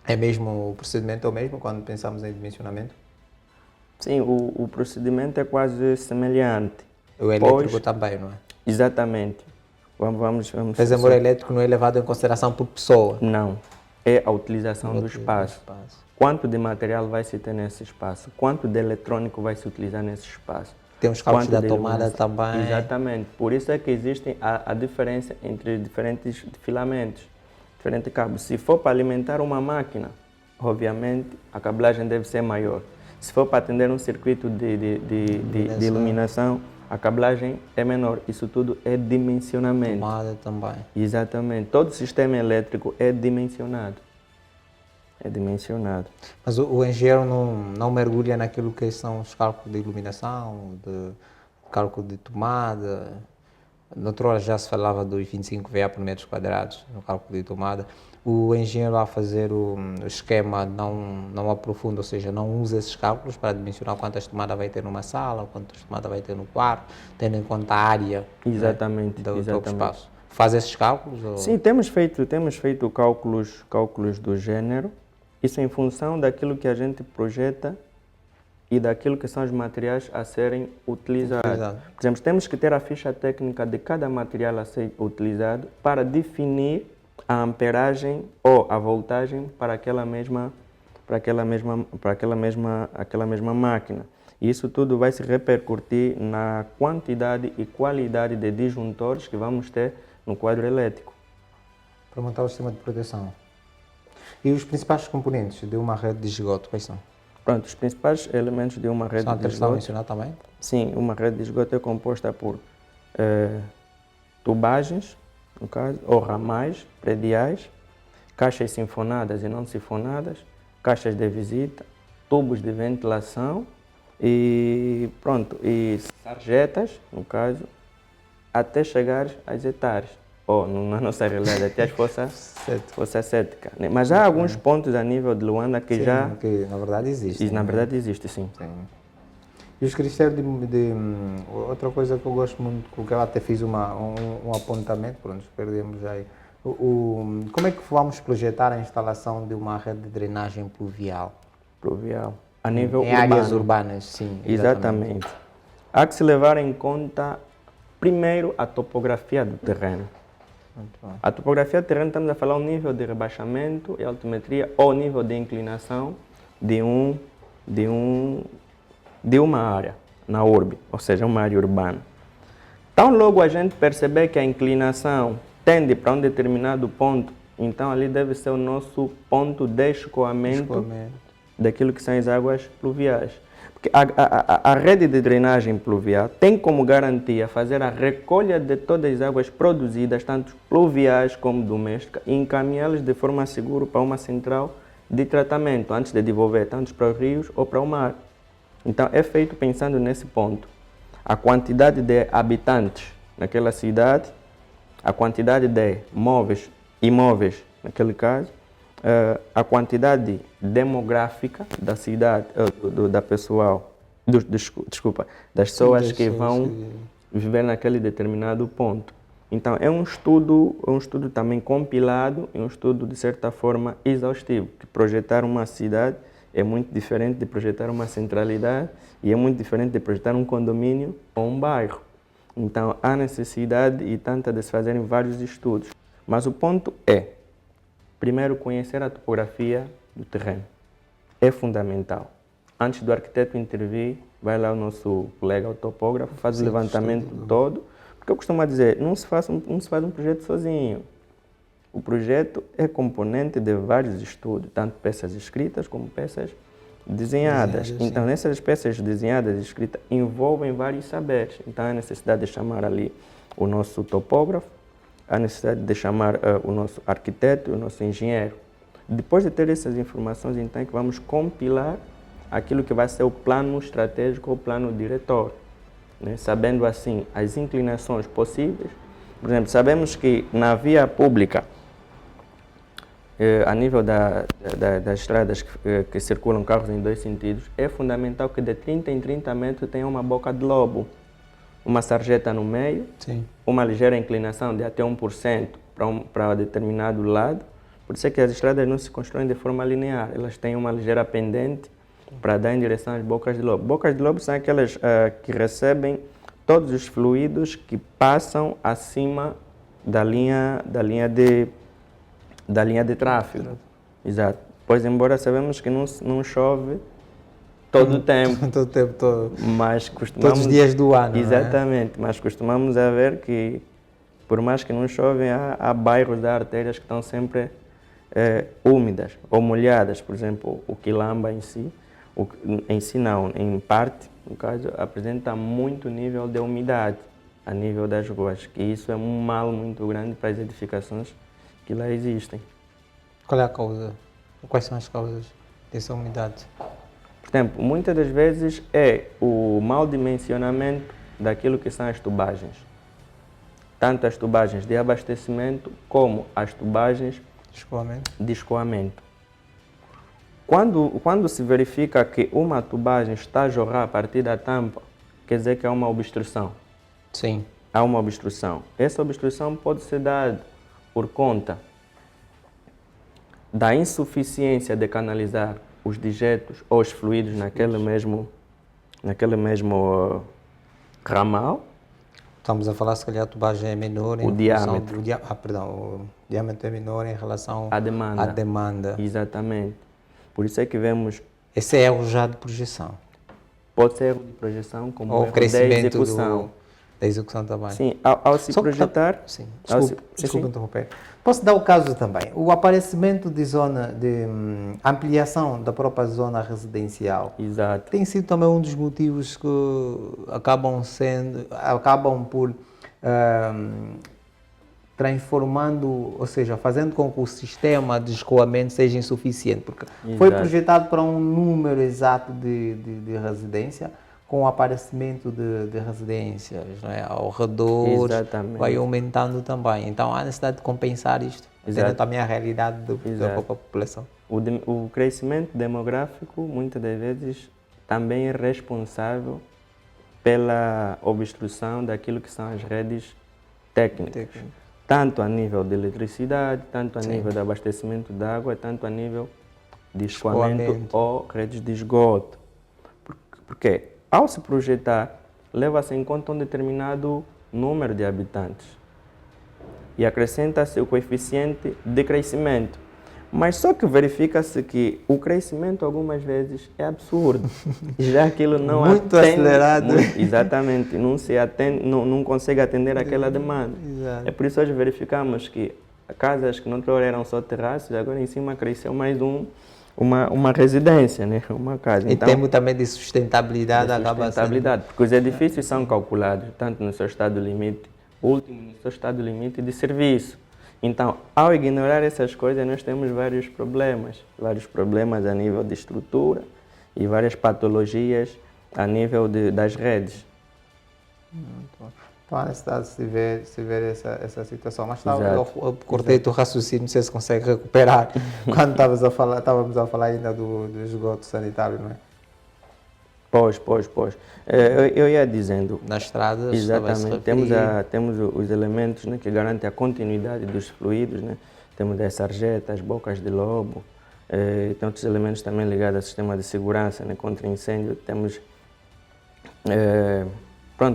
É mesmo, o procedimento é o mesmo quando pensamos em dimensionamento? Sim, o procedimento é quase semelhante. O elétrico também, não é? Exatamente. Vamos o elétrico não é levado em consideração por pessoa? Não. É a utilização do espaço. Quanto de material vai se ter nesse espaço? Quanto de eletrônico vai se utilizar nesse espaço? Tem os cálculos da tomada também. Exatamente. Por isso é que existe a diferença entre diferentes filamentos, diferentes cabos. Se for para alimentar uma máquina, obviamente a cabelagem deve ser maior. Se for para atender um circuito de iluminação, a cabelagem é menor. Isso tudo é dimensionamento. Tomada também. Exatamente. Todo o sistema elétrico é dimensionado. É dimensionado. Mas o engenheiro não mergulha naquilo que são os cálculos de iluminação, de cálculo de tomada, noutra hora já se falava dos 25 VA por metros quadrados no cálculo de tomada. O engenheiro a fazer o esquema não aprofunda, ou seja, não usa esses cálculos para dimensionar quantas tomadas vai ter numa sala, quantas tomadas vai ter no quarto, tendo em conta a área, exatamente, né, do exatamente. espaço. Faz esses cálculos? Ou? Sim, temos feito cálculos do género, isso em função daquilo que a gente projeta e daquilo que são os materiais a serem utilizados. Por exemplo, temos que ter a ficha técnica de cada material a ser utilizado para definir a amperagem ou a voltagem para aquela mesma máquina. E isso tudo vai se repercutir na quantidade e qualidade de disjuntores que vamos ter no quadro elétrico. Para montar o sistema de proteção. E os principais componentes de uma rede de esgoto, quais são? Pronto, os principais elementos de uma rede de esgoto... mencionar também? Sim, uma rede de esgoto é composta por tubagens, no caso, ou ramais prediais, caixas sinfonadas e não sinfonadas, caixas de visita, tubos de ventilação e sarjetas, no caso, até chegar às etares, ou na nossa realidade, até as fossas céticas. Mas há alguns pontos a nível de Luanda que sim, já... que na verdade existem. Na verdade existe, sim. E os critérios outra coisa que eu gosto muito, que eu até fiz um apontamento, pronto, perdemos aí. Como é que vamos projetar a instalação de uma rede de drenagem pluvial? A nível em urbano. Áreas urbanas, sim. Exatamente. Há que se levar em conta, primeiro, a topografia do terreno. A topografia do terreno, estamos a falar o nível de rebaixamento e altimetria ou o nível de inclinação de uma área na urbe, ou seja, uma área urbana. Então, logo a gente perceber que a inclinação tende para um determinado ponto, então ali deve ser o nosso ponto de escoamento daquilo que são as águas pluviais. Porque a rede de drenagem pluvial tem como garantia fazer a recolha de todas as águas produzidas, tanto pluviais como domésticas, e encaminhá-las de forma segura para uma central de tratamento, antes de devolver tanto para os rios ou para o mar. Então, é feito pensando nesse ponto. A quantidade de habitantes naquela cidade, a quantidade de imóveis naquele caso, a quantidade demográfica da cidade, das pessoas que vão viver naquele determinado ponto. Então, é um estudo também compilado, é um estudo de certa forma exaustivo, que projetar uma cidade é muito diferente de projetar uma centralidade e é muito diferente de projetar um condomínio ou um bairro. Então, há necessidade e tanta de se fazerem vários estudos. Mas o ponto é, primeiro, conhecer a topografia do terreno. É fundamental. Antes do arquiteto intervir, vai lá o nosso colega, o topógrafo, faz o levantamento todo. Porque eu costumo dizer, não se faz um projeto sozinho. O projeto é componente de vários estudos, tanto peças escritas como peças desenhadas. Então, nessas peças desenhadas e escritas envolvem vários saberes. Então, há necessidade de chamar ali o nosso topógrafo, há necessidade de chamar o nosso arquiteto, o nosso engenheiro. Depois de ter essas informações, então, é que vamos compilar aquilo que vai ser o plano estratégico ou plano diretor, né? Sabendo, assim, as inclinações possíveis. Por exemplo, sabemos que na via pública, a nível das estradas que circulam carros em dois sentidos, é fundamental que de 30 em 30 metros tenha uma boca de lobo, uma sarjeta no meio, uma ligeira inclinação de até 1% para determinado lado. Por isso é que as estradas não se constroem de forma linear, elas têm uma ligeira pendente para dar em direção às bocas de lobo. Bocas de lobo são aquelas que recebem todos os fluidos que passam acima da linha de tráfego. Exato. Pois, embora sabemos que não chove todo o tempo. Mas costumamos, todos os dias do ano. Exatamente. Mas costumamos a ver que, por mais que não chove, há bairros de artérias que estão sempre úmidas ou molhadas. Por exemplo, o Quilamba em si, em parte, no caso, apresenta muito nível de umidade a nível das ruas, que isso é um mal muito grande para as edificações que lá existem. Qual é a causa? Quais são as causas dessa umidade? Por exemplo, muitas das vezes é o mau dimensionamento daquilo que são as tubagens. tanto as tubagens de abastecimento como as tubagens de escoamento. Quando se verifica que uma tubagem está a jorrar a partir da tampa, quer dizer que há uma obstrução. Sim. Há uma obstrução. Essa obstrução pode ser dada por conta da insuficiência de canalizar os dejetos ou os fluidos naquele mesmo ramal. Estamos a falar, se calhar, a tubagem é menor O diâmetro. O diâmetro é menor em relação à demanda. Exatamente. Por isso é que vemos... Esse é erro já de projeção. Pode ser erro de projeção, como ou erro crescimento da execução. Da execução também. Sim, ao se projetar... Sim, desculpa interromper. Posso dar o caso também. O aparecimento de zona de ampliação da própria zona residencial. Exato. Tem sido também um dos motivos que acabam por transformando, ou seja, fazendo com que o sistema de escoamento seja insuficiente, porque foi projetado para um número exato de residência, com o aparecimento de residências, não é? Ao redor, vai aumentando também. Então há necessidade de compensar isto, tendo também a realidade da própria população. O crescimento demográfico, muitas das vezes, também é responsável pela obstrução daquilo que são as redes técnicas. Tanto a nível de eletricidade, tanto a nível de abastecimento de água, tanto a nível de escoamento ou redes de esgoto. Porque ao se projetar, leva-se em conta um determinado número de habitantes e acrescenta-se o coeficiente de crescimento. Mas só que verifica-se que o crescimento algumas vezes é absurdo. Já aquilo não muito acelerado. Exatamente, não consegue atender aquela demanda. Exato. É por isso que hoje verificamos que casas que não eram só terraços, agora em cima cresceu mais uma residência, né? Uma casa. Então, em termos também de sustentabilidade, porque os edifícios são calculados tanto no seu estado limite último, no seu estado limite de serviço. Então, ao ignorar essas coisas, nós temos vários problemas a nível de estrutura e várias patologias a nível das redes. Então, há necessidade de se ver essa situação. Mas eu cortei o raciocínio, não sei se consegue recuperar, quando estávamos a falar ainda do esgoto sanitário, não é? Pois. Eu ia dizendo... Nas estradas, exatamente, temos os elementos, né, que garantem a continuidade dos fluidos, né? Temos as sarjetas, as bocas de lobo, tem outros elementos também ligados ao sistema de segurança, né, contra incêndio. Temos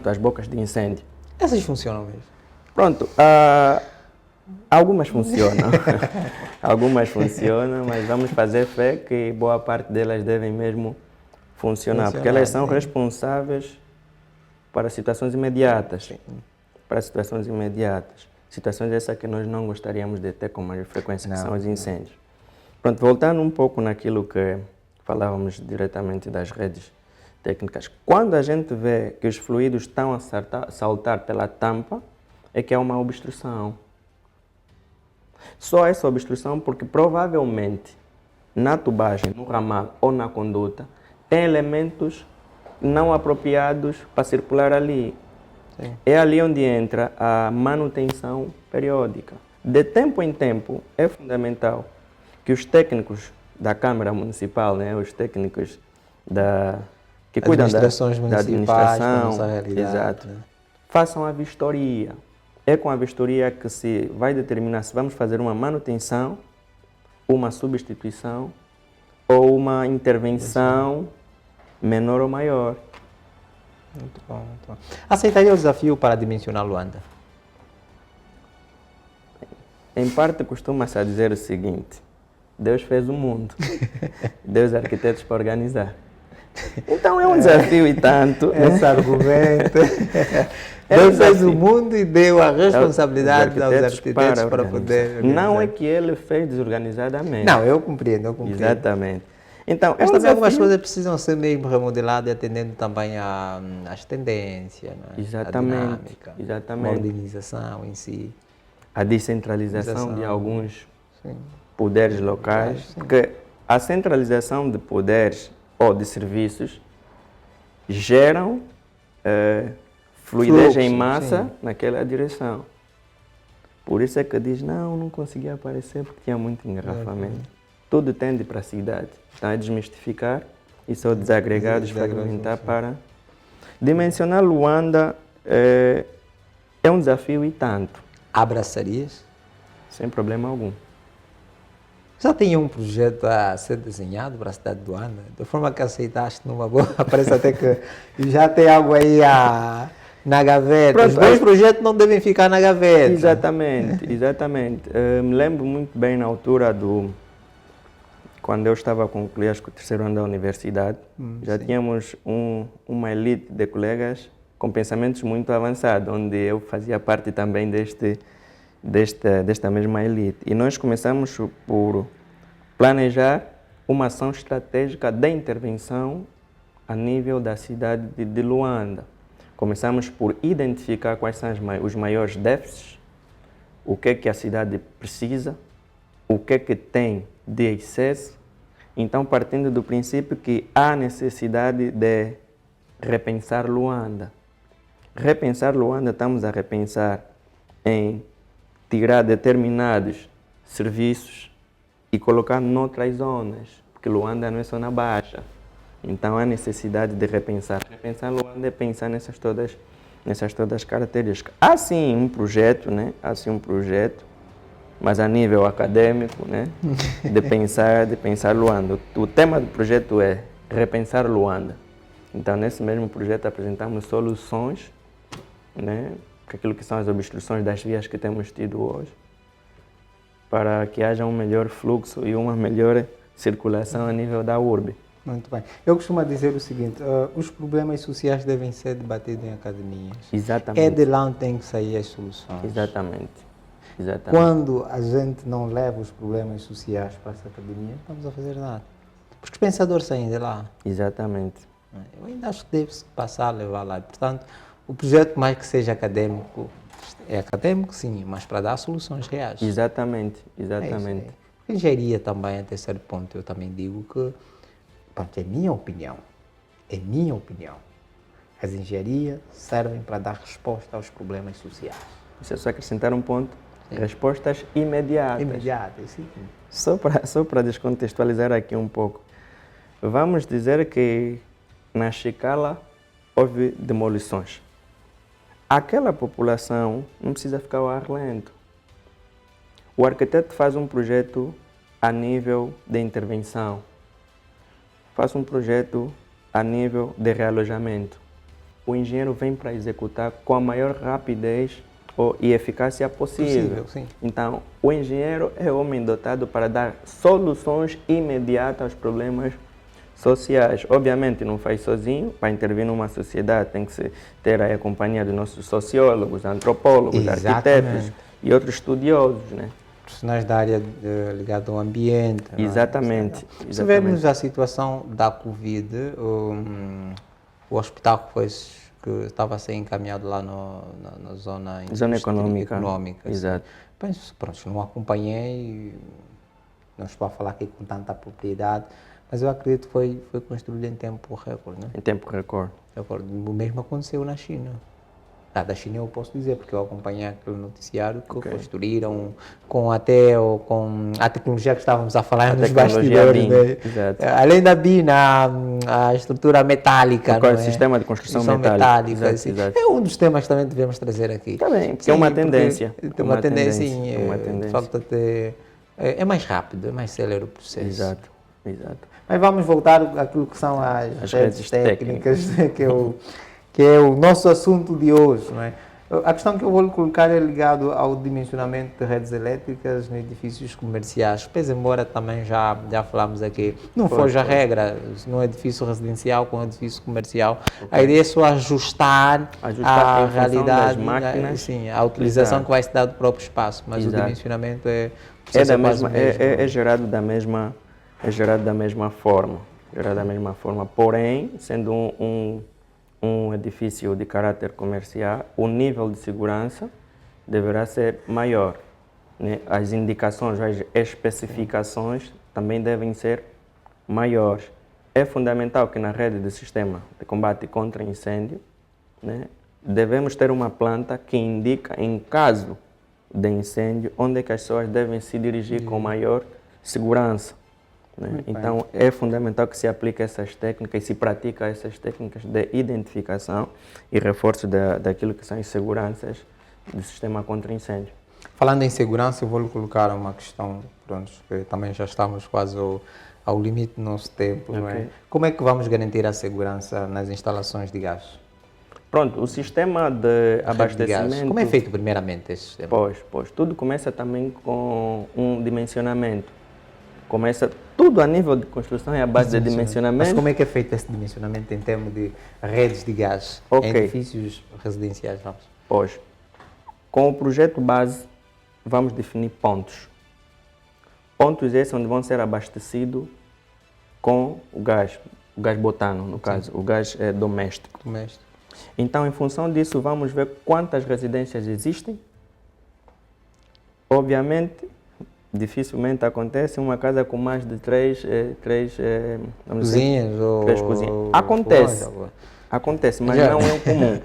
as bocas de incêndio. Essas funcionam mesmo? Pronto, algumas funcionam, algumas funcionam, mas vamos fazer fé que boa parte delas devem mesmo funcionar, porque elas são responsáveis para situações imediatas. Situações essas que nós não gostaríamos de ter com maior frequência, que são os incêndios. Pronto, voltando um pouco naquilo que falávamos diretamente das redes técnicas. Quando a gente vê que os fluidos estão a saltar pela tampa, é que há uma obstrução. Só essa obstrução porque provavelmente na tubagem, no ramal ou na conduta, tem elementos não apropriados para circular ali. Sim. É ali onde entra a manutenção periódica. De tempo em tempo, é fundamental que os técnicos da Câmara Municipal, né, os técnicos que cuidam da administração, exato, façam a vistoria. É com a vistoria que se vai determinar se vamos fazer uma manutenção, uma substituição ou uma intervenção menor ou maior. Muito bom. Aceitaria o desafio para dimensionar Luanda? Em parte, costuma-se a dizer o seguinte: Deus fez o mundo, Deus é arquitetos para organizar. Então é um desafio e tanto. Esse argumento. Deus fez o mundo e deu a responsabilidade aos arquitetos para poder organizar. Não é que ele fez desorganizadamente. Não, eu compreendo. Exatamente. Então, mas também algumas coisas precisam ser mesmo remodeladas, atendendo também às tendências, né? Exatamente. A dinâmica, exatamente. A modernização em si. A descentralização de alguns poderes locais. Porque a centralização de poderes ou de serviços geram fluidez em massa naquela direção. Por isso é que diz, não conseguia aparecer porque tinha muito engarrafamento. Tudo tende para a cidade. Então é desmistificar e só desagregar, desfragmentar para... Dimensionar Luanda é um desafio e tanto. Abraçarias? Sem problema algum. Já tinha um projeto a ser desenhado para a cidade de Luanda, da forma que aceitaste numa boa, parece até que já tem algo aí na gaveta. Pronto, os bons projetos não devem ficar na gaveta. Exatamente, exatamente. Me lembro muito bem na altura quando eu estava a concluir acho que o terceiro ano da universidade, já sim. tínhamos uma elite de colegas com pensamentos muito avançados, onde eu fazia parte também desta mesma elite. E nós começamos por planejar uma ação estratégica de intervenção a nível da cidade de Luanda. Começamos por identificar quais são os maiores déficits, o que é que a cidade precisa, o que é que tem de excesso. Então, partindo do princípio que há necessidade de repensar Luanda. Repensar Luanda, estamos a repensar em tirar determinados serviços e colocar noutras zonas, porque Luanda não é só na Baixa. Então há necessidade de repensar. Repensar Luanda é pensar nessas todas características. Há sim um projeto, né? Há sim um projeto, mas a nível acadêmico, né? de pensar Luanda. O tema do projeto é repensar Luanda. Então nesse mesmo projeto apresentamos soluções, né? Aquilo que são as obstruções das vias que temos tido hoje, para que haja um melhor fluxo e uma melhor circulação a nível da urbe. Muito bem. Eu costumo dizer o seguinte, os problemas sociais devem ser debatidos em academias. Exatamente. É de lá onde tem que sair as soluções. Exatamente. Exatamente. Quando a gente não leva os problemas sociais para essa academia, não estamos a fazer nada. Porque os pensadores saem de lá. Exatamente. Eu ainda acho que deve-se passar a levar lá. Portanto, o projeto, mais que seja acadêmico, é acadêmico, sim, mas para dar soluções reais. Exatamente, exatamente. A engenharia também, a terceiro ponto, eu também digo que, pronto, é minha opinião, as engenharias servem para dar resposta aos problemas sociais. Isso é só acrescentar um ponto, sim. Respostas imediatas. Imediatas, sim. Só para descontextualizar aqui um pouco, vamos dizer que na Chicala houve demolições. Aquela população não precisa ficar ao ar lento. O arquiteto faz um projeto a nível de intervenção, faz um projeto a nível de realojamento. O engenheiro vem para executar com a maior rapidez e eficácia possível. Sim. Então, o engenheiro é o homem dotado para dar soluções imediatas aos problemas sociais. Obviamente não faz sozinho, para intervir numa sociedade tem que ter a companhia dos nossos sociólogos, antropólogos, arquitetos e outros estudiosos, né? Profissionais da área ligada ao ambiente. Exatamente. Se vemos a situação da Covid, o hospital que estava a ser encaminhado lá na zona econômica. Exato. Penso, pronto, não acompanhei, não estou a falar aqui com tanta propriedade, mas eu acredito que foi construído em tempo recorde, né? Em tempo recorde. O mesmo aconteceu na China. Da China eu posso dizer, porque eu acompanhei aquele noticiário que construíram com a tecnologia que estávamos a falar nos bastidores. Né? Além da BIM, a estrutura metálica. O sistema de construção metálica. Exato. É um dos temas que também devemos trazer aqui. Também, porque é uma tendência. Tem uma tendência, de facto, é mais rápido, é mais célere o processo. Exato. Mas vamos voltar àquilo que são as redes técnicas, que é o nosso assunto de hoje. Não é? A questão que eu vou lhe colocar é ligado ao dimensionamento de redes elétricas em edifícios comerciais. Pois, embora também já falámos aqui, não foge a regra, num edifício residencial com um edifício comercial. A ideia é só ajustar a realidade, das máquinas, sim, a utilização que vai se dar do próprio espaço, mas o dimensionamento é gerado da mesma forma. Porém, sendo um edifício de caráter comercial, o nível de segurança deverá ser maior, né? As indicações, as especificações também devem ser maiores. É fundamental que na rede de sistema de combate contra incêndio, né, devemos ter uma planta que indica, em caso de incêndio, onde é que as pessoas devem se dirigir com maior segurança. Né? Então, é fundamental que se aplique essas técnicas e se pratique essas técnicas de identificação e reforço daquilo que são as seguranças do sistema contra incêndio. Falando em segurança, eu vou lhe colocar uma questão, pronto, que também já estamos quase ao limite do nosso tempo, não é? Como é que vamos garantir a segurança nas instalações de gás? Pronto, o sistema de abastecimento... Como é feito primeiramente esse sistema? Pois, tudo começa também com um dimensionamento. Começa tudo a nível de construção é a base de dimensionamento. Mas como é que é feito esse dimensionamento em termos de redes de gás em edifícios residenciais? Vamos. Pois, com o projeto base, vamos definir pontos. Pontos esses onde vão ser abastecidos com o gás butano, no caso, o gás doméstico. Então, em função disso, vamos ver quantas residências existem. Obviamente, dificilmente acontece uma casa com mais de três cozinhas. Acontece, mas não é o comum.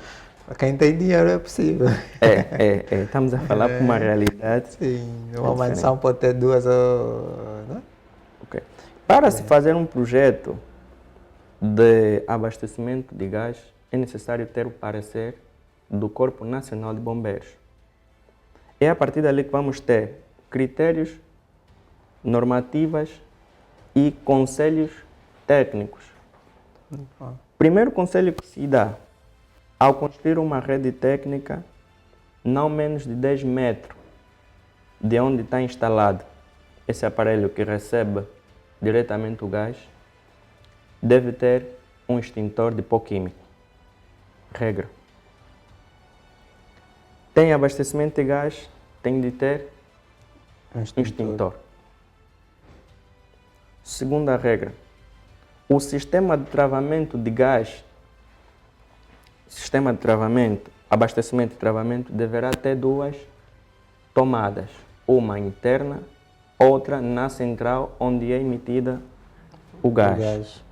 Para quem tem dinheiro é possível. Estamos a falar por uma realidade. Sim, uma mansão pode ter duas. Não? Okay. Para se fazer um projeto de abastecimento de gás, é necessário ter o parecer do Corpo Nacional de Bombeiros. É a partir dali que vamos ter critérios, normativas e conselhos técnicos. Primeiro conselho que se dá, ao construir uma rede técnica, não menos de 10 metros de onde está instalado esse aparelho que recebe diretamente o gás, deve ter um extintor de pó químico. Regra. Tem abastecimento de gás, tem de ter extintor. Segunda regra, o sistema de travamento de gás, abastecimento e travamento, deverá ter duas tomadas, uma interna, outra na central onde é emitida o gás.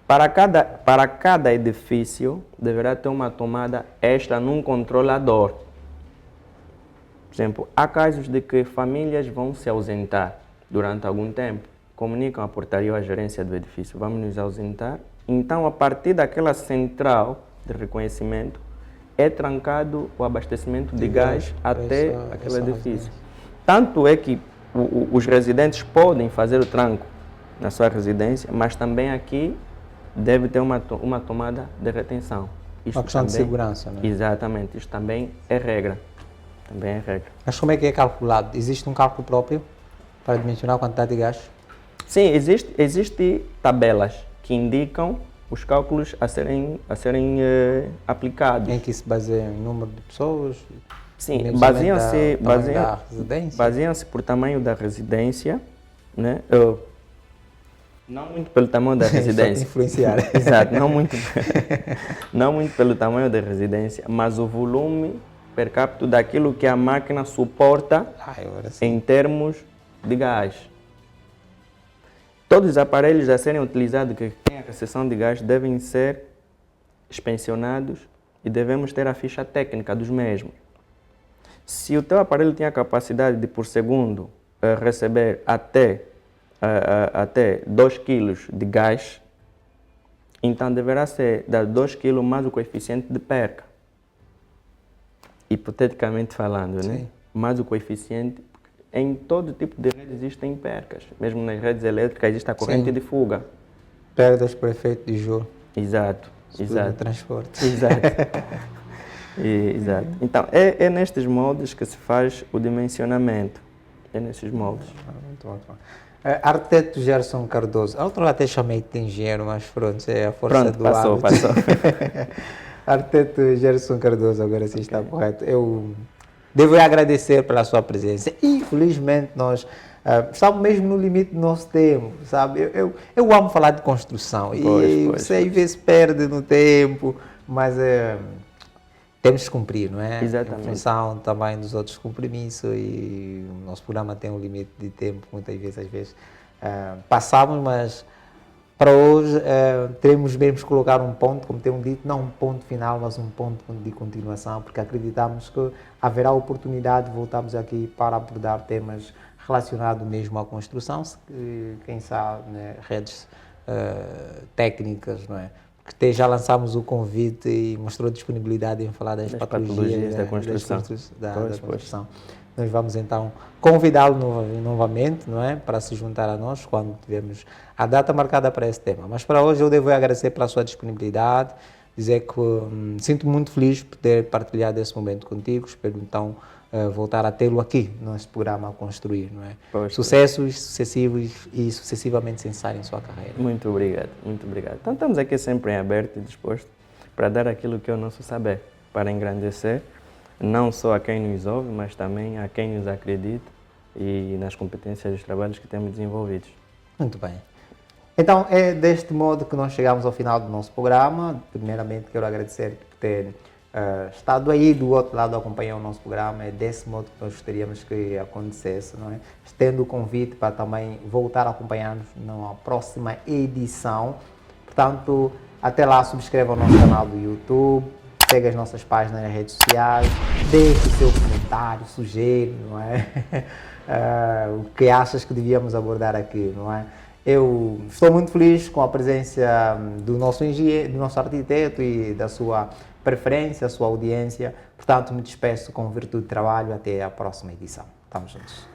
Para cada edifício, deverá ter uma tomada extra num controlador. Por exemplo, há casos de que famílias vão se ausentar durante algum tempo, comunicam à portaria ou à gerência do edifício, vamos nos ausentar. Então, a partir daquela central de reconhecimento, é trancado o abastecimento de gás até aquele edifício. Tanto é que os residentes podem fazer o tranco na sua residência, mas também aqui deve ter uma tomada de retenção. Uma questão de segurança, não é? Exatamente, isto também é regra. Mas como é que é calculado? Existe um cálculo próprio para dimensionar a quantidade de gás? Sim, existem tabelas que indicam os cálculos a serem aplicados. Em que se baseia em número de pessoas? Sim, baseiam-se por tamanho da residência, né? Não muito pelo tamanho da residência. Influenciar. Exato, não muito pelo tamanho da residência, mas o volume per capita daquilo que a máquina suporta em termos de gás. Todos os aparelhos a serem utilizados que têm a recepção de gás devem ser inspecionados e devemos ter a ficha técnica dos mesmos. Se o teu aparelho tem a capacidade de, por segundo, receber até 2 kg de gás, então deverá ser dado 2 kg mais o coeficiente de perca. Hipoteticamente falando, né? Mais o coeficiente. Em todo tipo de rede existem percas. Mesmo nas redes elétricas existe a corrente de fuga. Perdas por efeito de Joule. Exato. Transporte. Exato. Então, é nestes moldes que se faz o dimensionamento. É nesses moldes. Muito bom. Arquiteto Gerson Cardoso. A outra até chamei de engenheiro, mas pronto, é a força do hábito. Passou. Arquiteto Gerson Cardoso, agora sim está correto. Eu devo agradecer pela sua presença. Infelizmente, nós estamos mesmo no limite do nosso tempo, sabe? Eu amo falar de construção e você às vezes perde no tempo, mas temos que cumprir, não é? Exatamente. Em função também dos outros compromissos e o nosso programa tem um limite de tempo, muitas vezes, passamos, mas Para hoje, teremos mesmo que colocar um ponto, como temos dito, não um ponto final, mas um ponto de continuação, porque acreditamos que haverá oportunidade de voltarmos aqui para abordar temas relacionados mesmo à construção, quem sabe, né, redes técnicas, não é? Porque já lançámos o convite e mostrou disponibilidade em falar das patologias da construção. Da construção. Nós vamos então convidá-lo novamente, não é, para se juntar a nós quando tivermos a data marcada para esse tema. Mas para hoje eu devo agradecer pela sua disponibilidade, dizer que sinto muito feliz por ter partilhado esse momento contigo. Espero então voltar a tê-lo aqui nesse programa a construir, não é? Sucessos sucessivos e sucessivamente sem cessar em sua carreira. Muito obrigado, muito obrigado. Então estamos aqui sempre em aberto e disposto para dar aquilo que é o nosso saber, para engrandecer não só a quem nos ouve, mas também a quem nos acredita e nas competências dos trabalhos que temos desenvolvidos. Muito bem. Então, é deste modo que nós chegamos ao final do nosso programa. Primeiramente, quero agradecer por ter estado aí do outro lado a acompanhar o nosso programa. É desse modo que nós gostaríamos que acontecesse, não é? Estendo o convite para também voltar a acompanhar-nos na próxima edição. Portanto, até lá, subscreva o nosso canal do YouTube, segue as nossas páginas nas redes sociais, deixe o seu comentário, sugere, não é? O que achas que devíamos abordar aqui, não é? Eu estou muito feliz com a presença do nosso engenheiro, do nosso arquiteto e da sua preferência, a sua audiência. Portanto, me despeço com virtude de trabalho. Até a próxima edição. Estamos juntos.